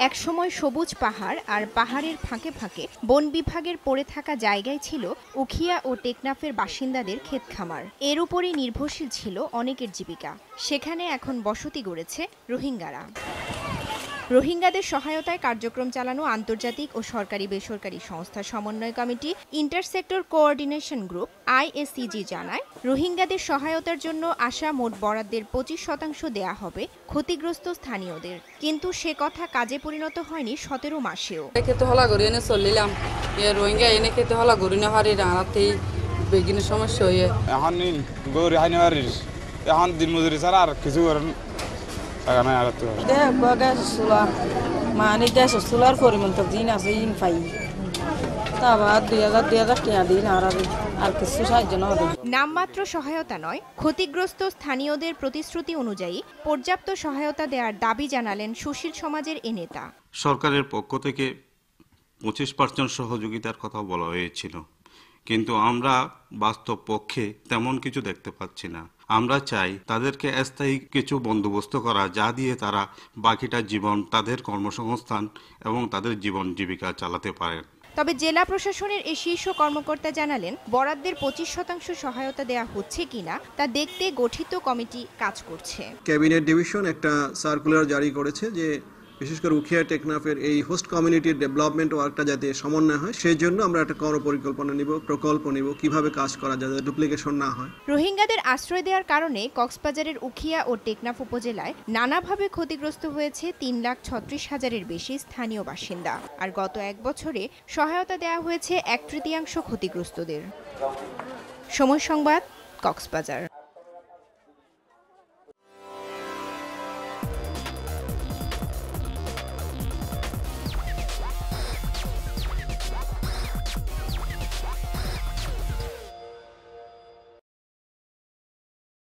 একসময় সবুজ পাহাড় আর পাহাড়ের ফাঁকে ফাঁকে বন বিভাগের পড়ে থাকা জায়গায় ছিল উখিয়া ও টেকনাফের বাসিন্দাদের ক্ষেত খামার। এর উপরই নির্ভরশীল ছিল অনেকের জীবিকা। সেখানে এখন বসতি গড়েছে রোহিঙ্গারা। রোহিঙ্গাদের সহায়তায় কার্যক্রম চালানো আন্তর্জাতিক ও সরকারি বেসরকারি সংস্থা সমন্বয় কমিটি ইন্টারসেক্টর কোঅর্ডিনেশন গ্রুপ ISCG জানায়, রোহিঙ্গাদের সহায়তার জন্য আসা মোট বরাদ্দের 25% দেয়া হবে ক্ষতিগ্রস্ত স্থানীয়দের। কিন্তু সে কথা কাজে পরিণত হয়নি 17 মাসেও। খেতে হলা গড়িয়ে চলিলাম রোহিঙ্গা এনে খেতে হলা গড়িয়ে হারি রাঙাতেই বেগিনের সমস্যা হয়ে এখন গৌরী হাইনি হারিস এখন দিন মজুরি ছাড়া আর কিছু করেন গ্যাস চুলা মানে গ্যাসের চুলার পরিমাণ তো দিন আছে ইন পাই তারপর 2000 টাকা দিন আর কিছু সাহায্য না হবে। নামমাত্র সহায়তা নয়, ক্ষতিগ্রস্ত স্থানীয়দের প্রতিশ্রুতি অনুযায়ী পর্যাপ্ত সহায়তা দেওয়ার দাবি জানালেন সুশীল সমাজের এ নেতা। সরকারের পক্ষ থেকে 25% সহযোগিতার কথা বলা হয়েছিল, কিন্তু আমরা বাস্তব পক্ষে তেমন কিছু দেখতে পাচ্ছি না। আমরা চাই তাদেরকে স্থায়ী কিছু বন্দোবস্ত করা, যা দিয়ে তারা বাকিটা জীবন তাদের কর্মসংস্থান এবং তাদের জীবন জীবিকা চালাতে পারেন। তবে জেলা প্রশাসনের এই শীর্ষ কর্মকর্তা জানালেন, বরাদ্দের 25% সহায়তা দেওয়া হচ্ছে কিনা তা দেখতে গঠিত কমিটি কাজ করছে। ক্যাবিনেট ডিভিশন একটা সার্কুলার জারি করেছে যে বিশেষ করে উখিয়া টেকনাফের এই হোস্ট কমিউনিটির ডেভেলপমেন্ট ওয়ার্কটা যাতে সমন্বয় হয়, সেই জন্য আমরা একটা কর্মপরিকল্পনা নিব, প্রকল্প নিব, কিভাবে কাজ করা যাতে ডুপ্লিকেশন না হয়। রোহিঙ্গাদের আশ্রয় দেওয়ার কারণে কক্সবাজারের উখিয়া ও টেকনাফ উপজেলায় নানাভাবে ক্ষতিগ্রস্ত হয়েছে 3,36,000-এর বেশি স্থানীয় বাসিন্দা। আর গত 1 বছরে সহায়তা দেওয়া হয়েছে 1/3 ক্ষতিগ্রস্তদের। সময় সংবাদ, কক্সবাজার।